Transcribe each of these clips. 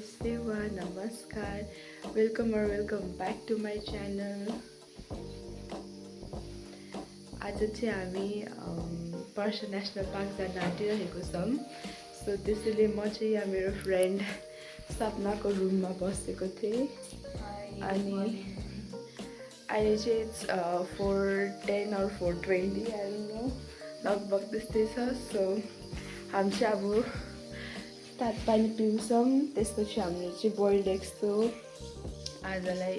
सेवा नमस्कार welcome back to my channel. आज चाहिँ हामी पर्सा नेसनल पार्क जान आँटिरहेको छौँ। सो त्यसैले म चाहिँ यहाँ मेरो फ्रेन्ड सपनाको रुममा बसेको थिएँ अनि अहिले चाहिँ it's 4:10 or 4:20 I don't know, लगभग त्यस्तै छ। सो हामी चाहिँ अब तातोपानी पिउँछौँ, त्यसपछि हाम्रो चाहिँ बोइल्ड एग्स थियो आजलाई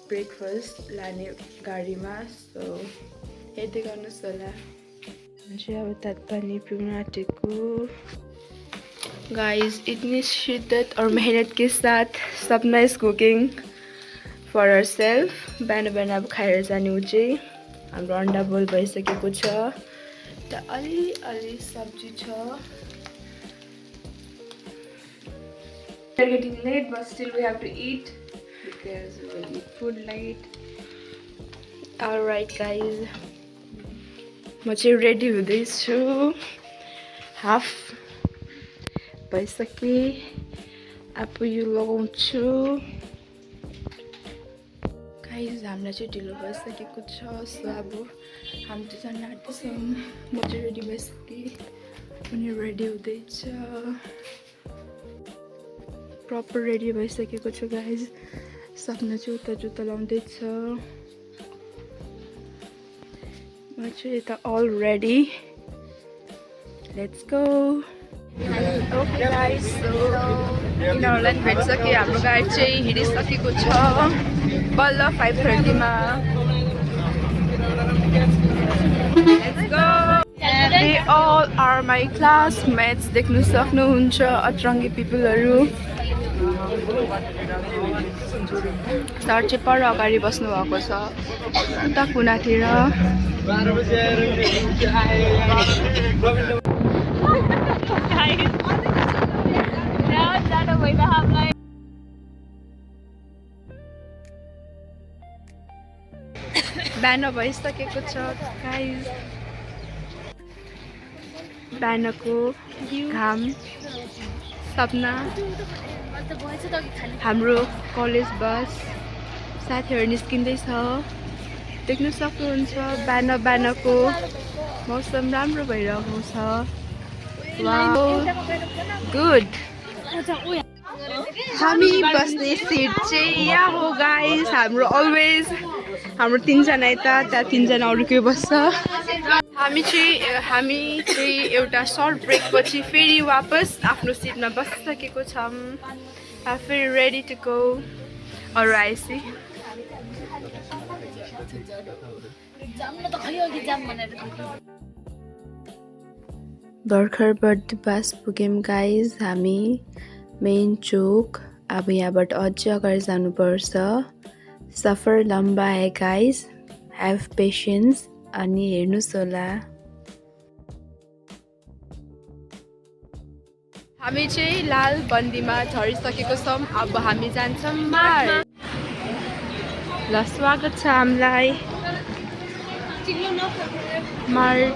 ब्रेकफास्ट लाने गाडीमा। सो हेर्दै गर्नुहोस् होला। हामी चाहिँ अब तातोपानी पिउन आँटेको। गाइस इतनी शिद्दत और मेहनत के साथ सपना इज कुकिङ फर हर सेल्फ। बिहान बिहान अब खाएर जाने ऊ चाहिँ। हाम्रो अन्डा बोइल भइसकेको छ, त अलि सब्जी छ। We're getting late, but still we have to eat because we'll eat food late. Alright guys, म चाहिँ रेडी हुँदैछु। हाफ भइसके अब यो लगाउँछु। गाइज हामीलाई चाहिँ ढिलो भइसकेको छ। सो अब हामी त जान आँट्दैछौँ। म चाहिँ रेडी भइसकेँ, उनी रेडी हुँदैछ। प्रपर रेडी भइसकेको छु गाइज। सपना चाहिँ उता जुत्ता लाउँदैछ, म चाहिँ यता already. Let's go. Okay guys, so यिनीहरूलाई भेटिसक्यो। हाम्रो गाडी चाहिँ हिँडिसकेको छ बल्ल 5:30 मा। Let's go. They all are my classmates. देख्नु सक्नुहुन्छ अत्रङ्गी पिपलहरू। सर चाहिँ पर अगाडि बस्नु भएको छ उता कुनातिर। बिहान भइसकेको छ गाइज। बिहानको घाम। सपना, हाम्रो कलेज बस साथीहरू निस्किँदैछ, देख्न सक्नुहुन्छ। बिहानको मौसम राम्रो भइरहेको छ। Wow good. हामी बस्ने सिट चाहिँ यहाँ हो गाइस। हाम्रो अलवेज हाम्रो 3जना यता, त्यहाँ 3जना अरू के बस्छ। हामी चाहिँ एउटा सर्ट ब्रेक पछि फेरि वापस आफ्नो सिटमा बसिसकेको छौँ। फेरि रेडी टु गो अरू आएपछि। भर्खर बर्थडे बस पुग्यौँ गाइज हामी मेन चोक। अब यहाँबाट अझै अगाडि जानुपर्छ। सफर लम्बा है गाइज, ह्याभ पेसेन्स। अनि हेर्नुहोस् होला। हामी चाहिँ लाल बन्दीमा झरिसकेको छौँ। अब हामी जान्छौँ मार्ट। ल स्वागत छ हामीलाई मार्ट।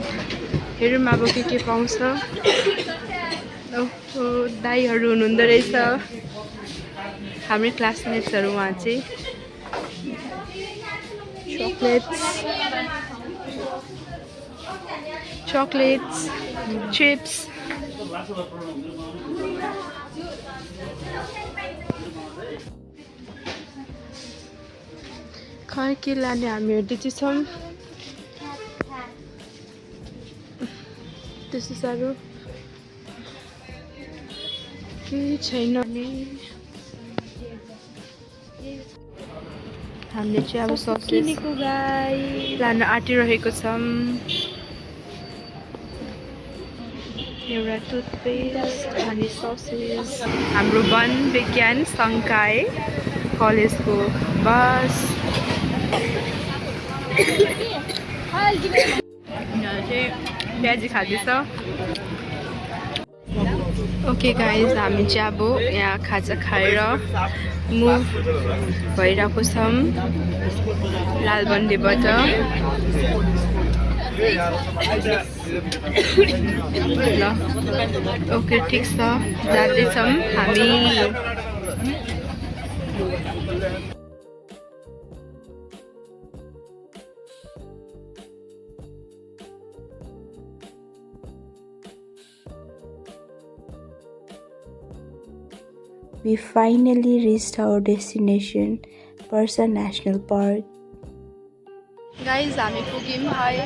हेरौँ अब के पाउँछ। दाईहरू हुनुहुँदो रहेछ, हाम्रै क्लासमेट्सहरू। उहाँ चाहिँ chocolates, chips. खै के लाने हामी हेर्दै छौँ। त्यस्तो साह्रो केही छैन। हामीले चाहिँ अब ससेज लान आँटिरहेको छौँ। एउटा टुथपेस्ट अनि ससेज। हाम्रो वन विज्ञान सङ्काय कलेजको बस। यिनीहरू चाहिँ प्याजी खाँदैछ। ओके गाइज, हामी चाहिँ अब यहाँ खाजा खाएर मुभ भइरहेको छौँ लालबन्दीबाट। ल ओके ठिक छ, जाँदैछौँ हामी। We finally reached our destination, Parsa National Park. Guys, हामी पुग्यौं है।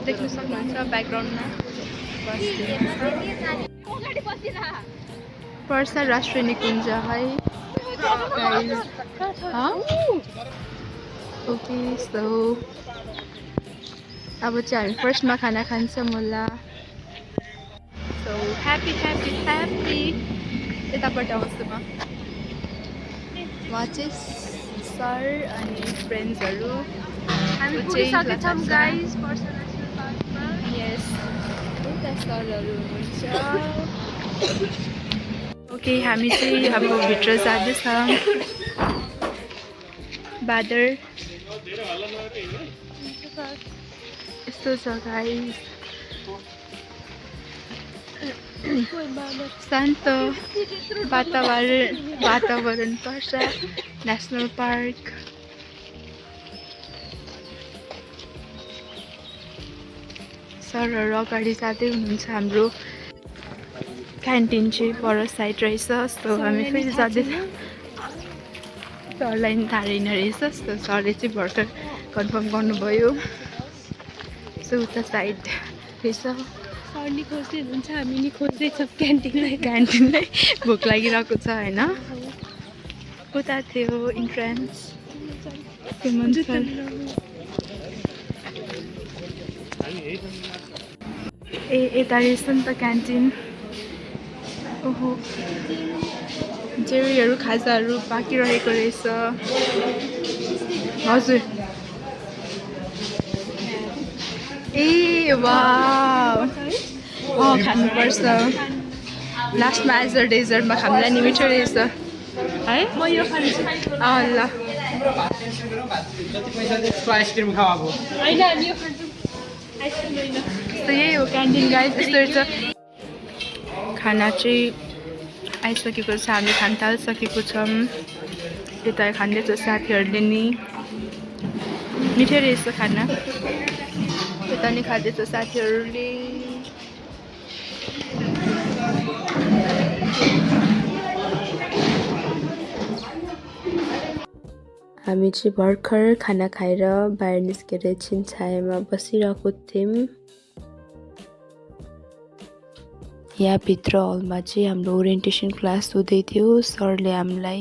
देख्न सक्नुहुन्छ ब्याकग्राउन्डमा पर्सा राष्ट्रिय निकुञ्ज है। ओके, सो अब चाहिँ हामी फर्स्टमा खाना खान्छौँ होला। सो ह्याप्पी ह्याप्पी ह्याप्पी यताबाट आउँछु म। उहाँ चाहिँ सर अनि फ्रेन्ड्सहरू हामी पुगिसकेका छौँ गाइस पर्सा नेसनल पार्कमा। यस, यता सरहरू हुनुहुन्छ। ओके, हामी चाहिँ अब भित्र जाँदैछौँ। बादर यस्तो छ गाइस, शान्त वातावरण पर्सा नेसनल पार्क। सरहरू अगाडि जाँदै हुनुहुन्छ। हाम्रो क्यान्टिन चाहिँ पर साइड रहेछ। सो हामी फेरि जाँदै सरलाई नि थाहा रहेन रहेछ। सो सरले चाहिँ भर्खर कन्फर्म गर्नुभयो। सो उता साइड रहेछ। सर नि खोज्दै हुनुहुन्छ, हामी नि खोज्दैछौँ क्यान्टिनलाई। भोक लागिरहेको छ होइन। उता थियो इन्ट्रान्स। ए यता रहेछ नि त क्यान्टिन। ओहो, जेरीहरू खाजाहरू बाँकी रहेको रहेछ। हजुर, ए वाउ, खानुपर्छ। लास्टमा एज अ डेजर्टमा खानुलाई नि मिठो रहेछ है। म यो खान्छु। ल आइसक्रिम खाऊ अब। होइन, हामी यो खान्छौँ, आइसक्रिम होइन। त यही हो क्यान्टिन गाइस, यस्तो रहेछ। खाना चाहिँ आइसकेको छ, हामी खान थालिसकेको छौँ। यता खाँदैछ साथीहरूले नि। मिठै रहेछ खाना। यता नि खाँदैछ साथीहरूले। हामी चाहिँ भर्खर खाना खाएर बाहिर निस्केर एकछिन छायामा बसिरहेको थियौँ। यहाँभित्र हलमा चाहिँ हाम्रो ओरिएन्टेसन क्लास हुँदै थियो। सरले हामीलाई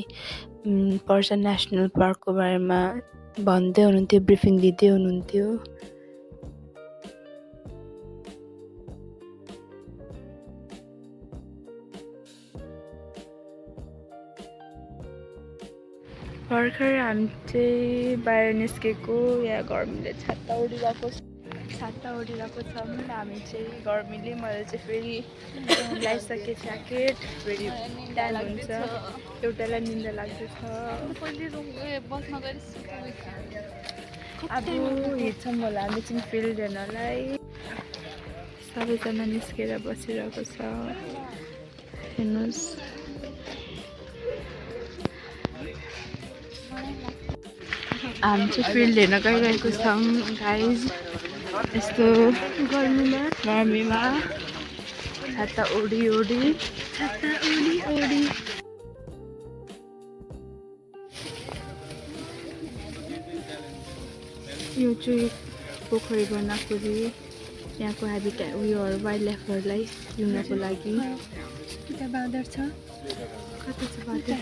पर्सा नेसनल पार्कको बारेमा भन्दै हुनुहुन्थ्यो, ब्रिफिङ दिँदै हुनुहुन्थ्यो। भर्खर हामी चाहिँ बाहिर निस्केको। यहाँ गर्मीले छाता ओढिरहेको छौँ। हामी चाहिँ गर्मीले, मैले चाहिँ फेरि लगाइसकेँ ज्याकेट। फेरि टाइम हुन्छ, एउटालाई निन्दा लाग्दैछ। अब हिँड्छौँ होला हामी चाहिँ फिल्ड हेर्नलाई। सबैजना निस्केर बसिरहेको छ, हेर्नुहोस्। हामी चाहिँ फिल्ड हेर्न गइरहेको छौँ गाइज। यस्तो गर्मीमा छाता ओढी यो चाहिँ पोखरी बनाएको यहाँको हेबिटेट उयोहरू वाइल्ड लाइफहरूलाई जिउनको लागि। यता बाँदर छ, कता छ बाँदर?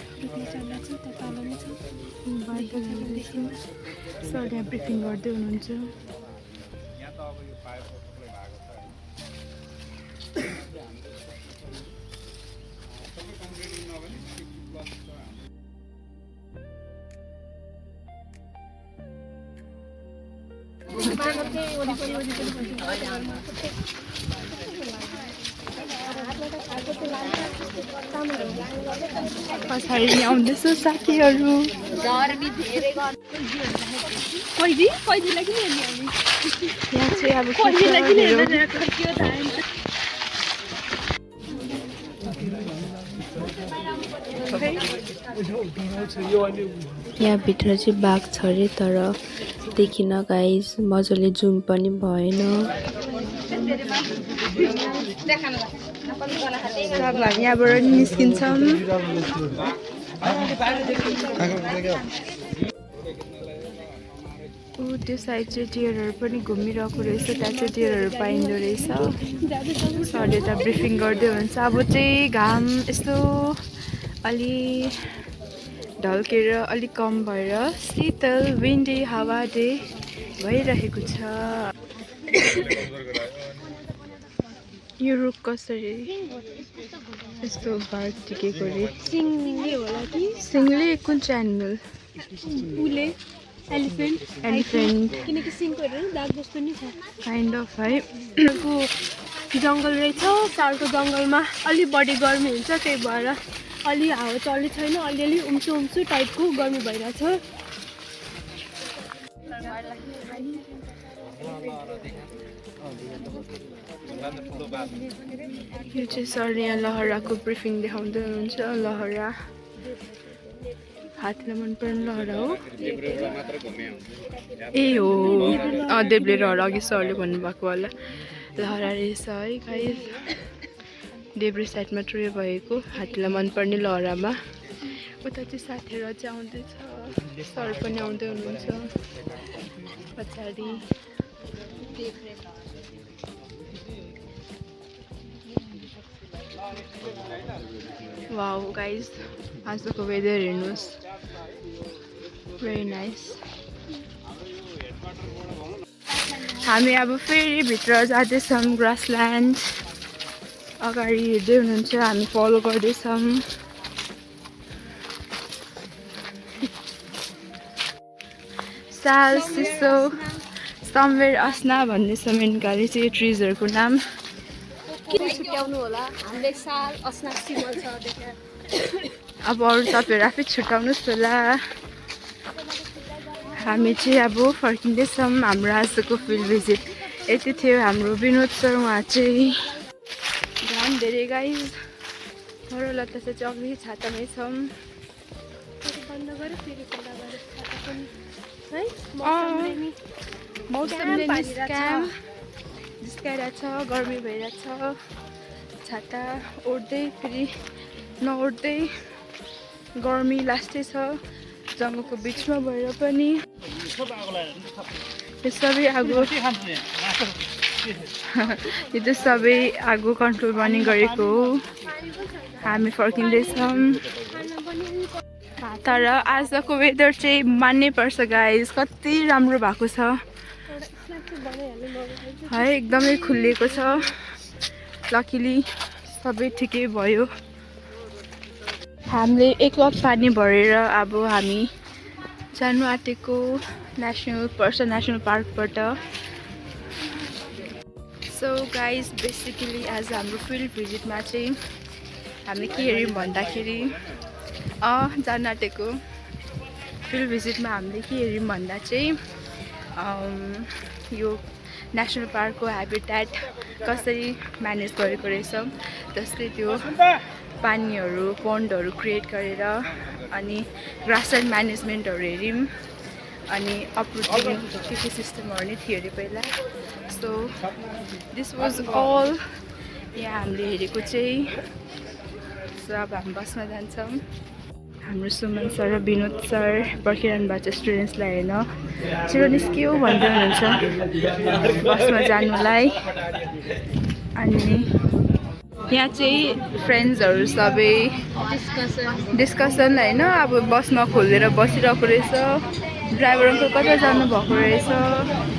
सर यहाँ ब्रिफिङ गर्दै हुनुहुन्छ। पछाडि आउँदैछ साथीहरू। यहाँ चाहिँ अब यहाँभित्र चाहिँ बाघ छ अरे तर देखिन गाइस मजाले जुम पनि भएन अब हामी यहाँबाट निस्किन्छौँ त्यो साइड चाहिँ डियरहरू पनि घुमिरहेको रहेछ त्यहाँ चाहिँ डियरहरू पाइँदो रहेछ सरले त ब्रिफिङ गर्दै हुन्छ अब चाहिँ घाम यस्तो अलि ढल्केर अलिक कम भएर शीतल विन्डी हावाले भइरहेको छ यो रुख कसरी यस्तो बार टिकेको रे सिङले होला कि सिङले कुन चाहिँ एनिमल उले एलिफेन्ट किनकि सिङको हेरेर दाग जस्तो नि छ काइन्ड अफ है जङ्गल रहेछ सालको जङ्गलमा अलि बढी गर्मी हुन्छ त्यही भएर अलि हावा चल्ने छैन अलिअलि उम्सु टाइपको गर्मी भइरहेछ यो चाहिँ सरले यहाँ लहराको ब्रिफिङ देखाउँदै हुनुहुन्छ लहरा हातलाई मनपर्ने लहरा हो ए हो देब्ले लहरा अघि सरले भन्नुभएको होला लहरा रहेछ है गाइस देब्रे साइडमा ट्रे भएको हातलाई मनपर्ने लहरामा उता चाहिँ साथीहरू चाहिँ आउँदैछ सर पनि आउँदै हुनुहुन्छ पछाडि वाउ गाइस आजको वेदर हेर्नुहोस् भेरी नाइस हामी अब फेरि भित्र जाँदैछौँ ग्रासल्यान्ड अगाडि हेर्दै हुनुहुन्छ हामी फलो गर्दैछौँ साल सिसो समवेयर असना भन्ने छ मेन गाडी चाहिँ ट्रिजहरूको नाम किन छुट्याउनु होला हामीले साल असना सिमल छ देख्या अब अरू तपाईँहरू आफै छुट्याउनुहोस् होला हामी चाहिँ अब फर्किँदैछौँ हाम्रो आजको फिल्ड भिजिट यति थियो हाम्रो विनोद सर उहाँ चाहिँ घाम धेरै गाइस अरू लत्ता चाहिँ अघि छातामै छौँ बन्द गरे फेरि खुला गरे छाता पनि है मौसमले निस्क्याम जिस्काइरहेछ गर्मी भइरहेछ छाता ओढ्दै फेरि नओढ्दै गर्मी लास्टै छ जङ्गलको बिचमा भएर पनि यो सबै आगो यो चाहिँ सबै आगो कन्ट्रोल गर्ने गरेको हो हामी फर्किँदैछौँ तर आजको वेदर चाहिँ मान्नै पर्छ गाइस कति राम्रो भएको छ है एकदमै खुलेको छ लकिली सबै ठिकै भयो हामीले एक लक पानी भरेर अब हामी जानु आँटेको नेसनल पार्कबाट सो गाइस बेसिकली आज हाम्रो फिल्ड भिजिटमा चाहिँ हामीले के हेऱ्यौँ भन्दाखेरि जानु आँटेको फिल्ड भिजिटमा हामीले के हेऱ्यौँ भन्दा चाहिँ यो नेसनल पार्कको ह्याबिट्याट कसरी म्यानेज गरेको रहेछ जस्तै त्यो पानीहरू पन्डहरू क्रिएट गरेर अनि ग्रासल्यान्ड म्यानेजमेन्टहरू हेऱ्यौँ अनि अप्रुटिङ के सिस्टमहरू नै थियो अरे पहिला सो दिस वाज अल यहाँ हामीले हेरेको चाहिँ सो अब हामी बसमा जान्छौँ हाम्रो सुमन सर र विनोद सर पर्खिरहनु भएको छ स्टुडेन्ट्सलाई हेर्न छिटो निस्क्यो भन्दै हुनुहुन्छ बसमा जानुलाई अनि यहाँ चाहिँ फ्रेन्ड्सहरू सबै डिस्कसन होइन अब बसमा खोलेर बसिरहेको रहेछ ड्राइभर अङ्कल कता जानुभएको रहेछ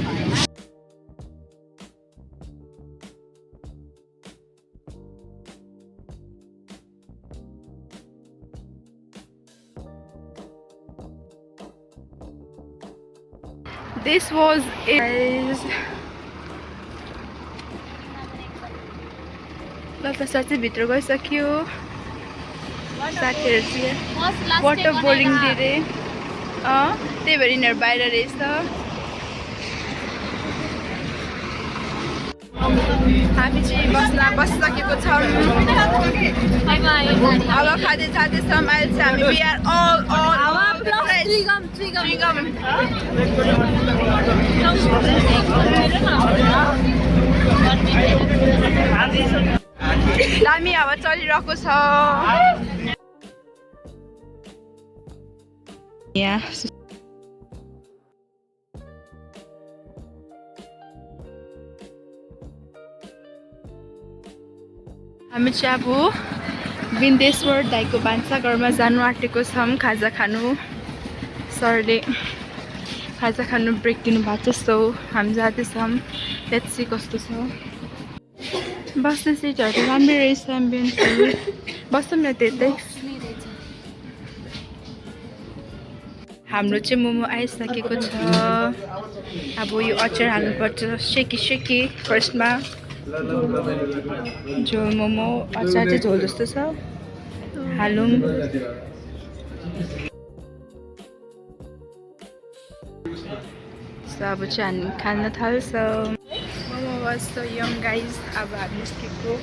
This was it. लता साथी भित्र गइसक्यो साथीहरू चाहिँ वाटर बोर्डिङ दिए त्यही भएर यिनीहरू बाहिर रहेछ हामी चाहिँ बस्न बसिसकेको छौँ अब खाँदै जाँदैछौँ अहिले चाहिँ हामी we are all Trigam. दामी हावा चलिरहेको छ यहाँ हामी चाहिँ अब विन्देश्वर दाइको भान्साघरमा जानु आँटेको छौँ खाजा खानु सरले खाजा खानु ब्रेक दिनुभएको छ सो हामी जाँदैछौँ लेट्स सी कस्तो छ बस्ने सिटहरू राम्रो रहेछ एम्बियन्सहरू बस्छौँ न त्यतै हाम्रो चाहिँ मोमो आइसकेको छ अब यो अचार हाल्नुपर्छ सेकी फर्स्टमा झोल मोमो अचार चाहिँ झोल जस्तो छ हालौँ अब चाहिँ हामी खान थाल्छौँ मोमो वाज सो यम गाइज अब हामी निस्केको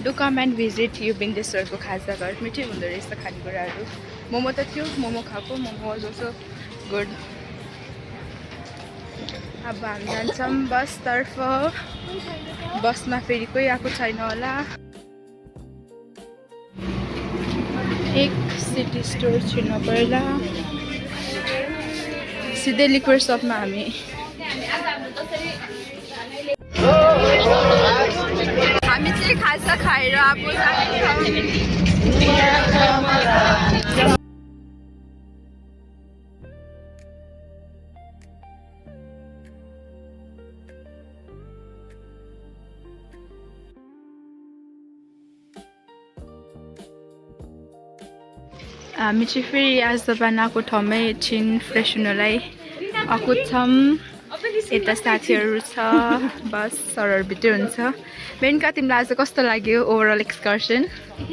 डु कम एन्ड भिजिट यो विन्देश्वरको खाजा घर मिठै हुँदो रहेछ खानेकुराहरू मोमो त थियो मोमो खाएको मोमो वाज अल्सो गुड अब हामी जान्छौँ बसतर्फ बसमा फेरि कोही आएको छैन होला एक सिटी स्टोर छिर्न पर्ला सिधै लिक्वर सपमा हामी चाहिँ खाजा खाएर अब हामी चाहिँ फेरि आज बनाएको ठाउँमै एकछिन फ्रेस हुनलाई आएको छौँ यता साथीहरू छ बस सरहरू भित्र हुन्छ मेनका तिमीलाई आज कस्तो लाग्यो ओभरअल एक्सकर्सन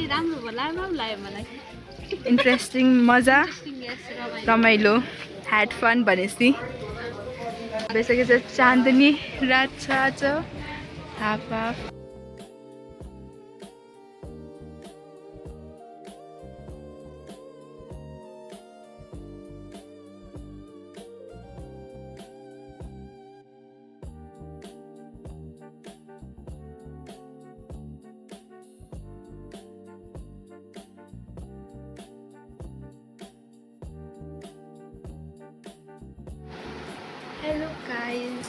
राम्रो लाग्यो मलाई इन्ट्रेस्टिङ मजा रमाइलो ह्याड फन भनेपछि भइसकेको छ चाँदनी रात छ आज हाफ हाफ हेलो गाइज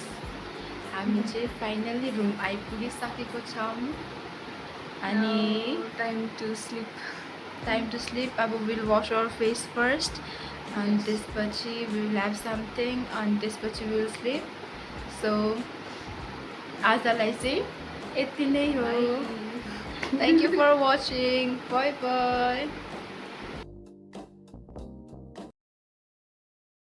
हामी चाहिँ फाइनली रुम आइपुगिसकेको छौँ अनि टाइम टु स्लिप अब will wash our face first अनि त्यसपछि विल ह्याभ समथिङ अनि त्यसपछि विल स्लिप सो आजलाई चाहिँ यति नै हो thank you for watching bye by